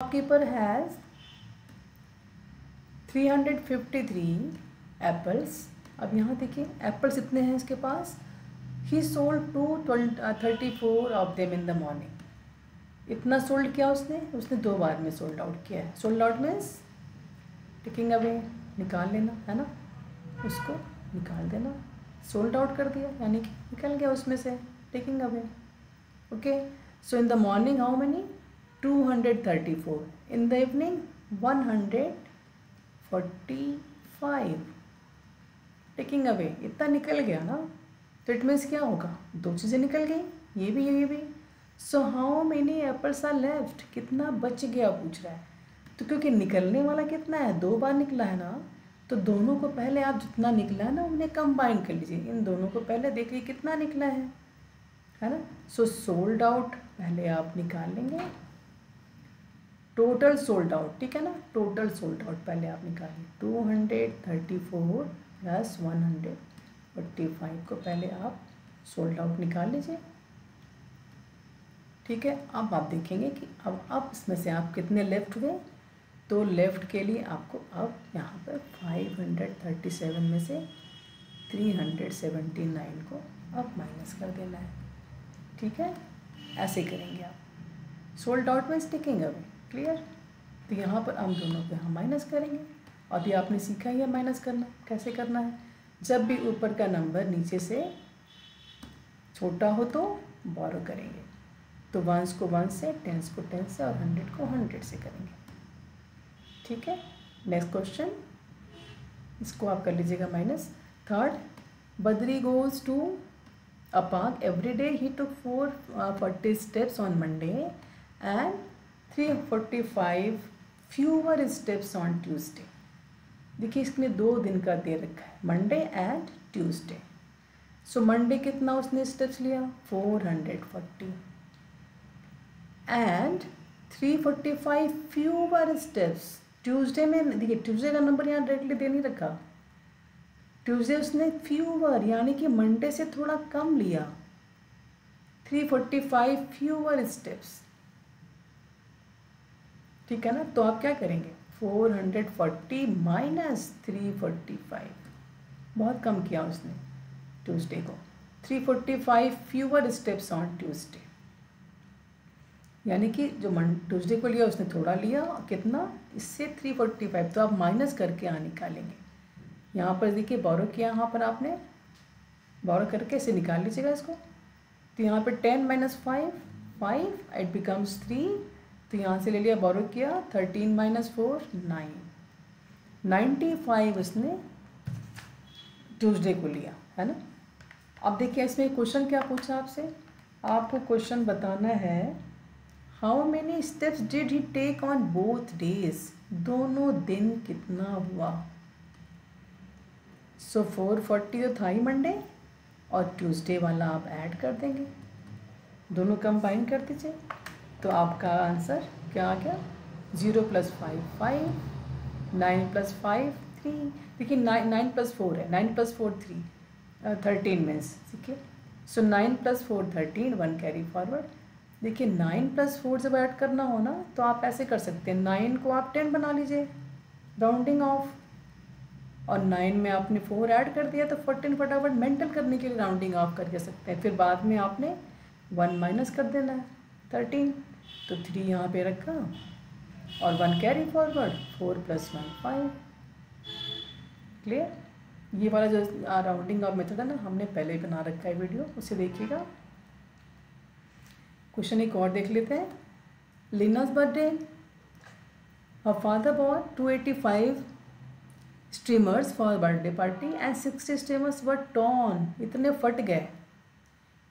Shopkeeper has 353 apples. अब यहाँ देखिए एप्पल्स इतने हैं इसके पास। He sold 34 of them in the morning. इतना सोल्ड किया उसने 2 बार में सोल्ड आउट किया है। Sold out means taking away, निकाल लेना है ना, उसको निकाल देना। सोल्ड आउट कर दिया यानी कि निकल गया उसमें से, taking away. Okay, so in the morning how many 234, in the evening 145, taking away. इतना निकल गया ना, तो इट मीन्स क्या होगा, 2 चीज़ें निकल गई, ये भी। So how many apples are left, कितना बच गया पूछ रहा है। तो क्योंकि निकलने वाला कितना है, 2 बार निकला है ना, तो दोनों को पहले आप जितना निकला है ना उन्हें कंबाइन कर लीजिए। इन दोनों को पहले देखिए कितना निकला है ना। सो सोल्ड आउट पहले आप निकाल लेंगे, टोटल सोल्ड आउट, ठीक है ना। टोटल सोल्ड आउट पहले आप निकालिए, 234 प्लस 145 को पहले आप सोल्ड आउट निकाल लीजिए, ठीक है। अब आप देखेंगे कि अब इसमें से आप कितने लेफ्ट हुए। तो लेफ़्ट के लिए आपको अब यहाँ पर 537 में से 379 को अब माइनस कर देना है, ठीक है। ऐसे करेंगे आप, सोल्ड आउट में टेकिंग अवे, क्लियर। तो यहाँ पर हम दोनों को यहाँ माइनस करेंगे। अभी आपने सीखा ही है माइनस करना कैसे करना है। जब भी ऊपर का नंबर नीचे से छोटा हो तो बोरो करेंगे। तो 1s को 1 से, 10s को 10 से और 100 को 100 से करेंगे, ठीक है। नेक्स्ट क्वेश्चन, इसको आप कर लीजिएगा minus. Third, Badri goes to a park every day, he took 440 steps on Monday and 345 fewer steps on Tuesday. देखिए इसमें 2 दिन का दे रखा है, Monday and Tuesday. So Monday कितना उसने स्टेप्स लिया, 440 एंड 345 फ्यूअर स्टेप्स। ट्यूसडे में देखिए ट्यूसडे का नंबर यहाँ डायरेक्टली दे नहीं रखा, ट्यूसडे उसने फ्यूअर यानी कि मंडे से थोड़ा कम लिया, 345 फ्यूअर स्टेप्स, ठीक है ना। तो आप क्या करेंगे, 440 माइनस 345, बहुत कम किया उसने ट्यूसडे को। 345 फ्यूअर स्टेप्स ऑन ट्यूसडे, यानी कि जो ट्यूसडे को लिया उसने थोड़ा लिया, कितना, इससे 345। तो आप माइनस करके यहाँ निकालेंगे। यहाँ पर देखिए बोरो किया, यहाँ पर आपने बोरो करके इसे निकाल लीजिएगा इसको। तो यहाँ पर 10 माइनस 5 इट बिकम्स 3। तो यहाँ से ले लिया, बोरो किया, 13 माइनस 4 9, 95 उसने ट्यूसडे को लिया, है ना। अब देखिए इसमें क्वेश्चन क्या पूछा आपसे, आपको क्वेश्चन बताना है how many steps did he take on both days, दोनों दिन कितना हुआ। सो 440 तो था ही मंडे, और ट्यूसडे वाला आप ऐड कर देंगे, दोनों कंबाइन कर दीजिए। तो आपका आंसर क्या आ गया, 0 + 5 5, 9 + 5 3। देखिए 9 + 4 है, 9 + 4 3, 13 मीन्स, ठीक है। सो 9 + 4 13, 1 कैरी फॉरवर्ड। देखिए 9 + 4 जब ऐड करना हो ना तो आप ऐसे कर सकते हैं, 9 को आप 10 बना लीजिए, राउंडिंग ऑफ, और 9 में आपने 4 ऐड कर दिया तो 14 फटाफट मेंटल करने के लिए राउंडिंग ऑफ करके सकते हैं। फिर बाद में आपने 1 माइनस कर देना है, 13, तो 3 यहाँ पे रखा और 1 कैरी फॉरवर्ड, 4 + 1 5, क्लियर। ये वाला जो राउंडिंग ऑफ मेथड है ना, हमने पहले ही बना रखा है वीडियो, उसे देखिएगा। क्वेश्चन एक और देख लेते हैं। लीना's birthday, her father bought 285 streamers for birthday party and 60 streamers were torn, इतने फट गए।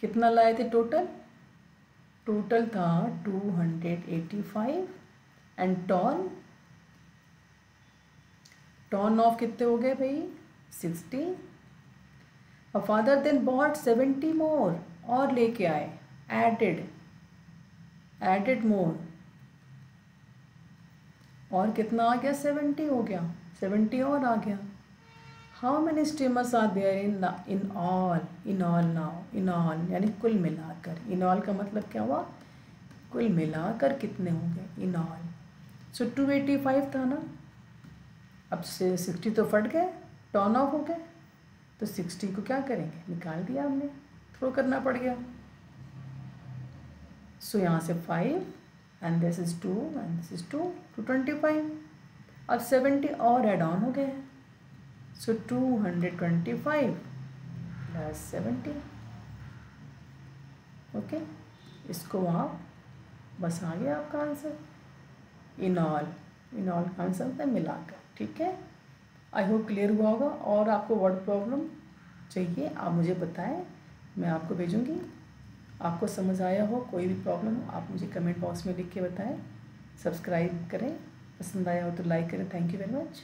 कितना लाए थे टोटल, टोटल था 285 एंड टॉर्न ऑफ कितने हो गए भाई, 60। और फादर देन बॉट 70 मोर, और लेके आए, एडेड मोर, और कितना आ गया, 70 हो गया, 70 और आ गया। How many steamers are there in all now, in all यानी कुल मिलाकर, इन ऑल का मतलब क्या हुआ, कुल मिलाकर कितने होंगे, इन ऑल। सो 285 था ना, अब से 60 तो फट गए, टर्न ऑफ हो गए, तो 60 को क्या करेंगे, निकाल दिया हमने, थ्रो करना पड़ गया। सो यहाँ से 5 and this is 2 and this is 2, 225। अब 70 और एड ऑन हो गए हैं, सो 225 प्लस 70। ओके, इसको आप बस आ गया आपका आंसर, इन ऑल का आंसर होता है मिलाकर। ठीक है, आई होप क्लियर हुआ होगा। और आपको वर्ड प्रॉब्लम चाहिए आप मुझे बताएं, मैं आपको भेजूँगी। आपको समझ आया हो, कोई भी प्रॉब्लम हो आप मुझे कमेंट बॉक्स में लिख के बताएं। सब्सक्राइब करें, पसंद आया हो तो लाइक करें। Thank you very much.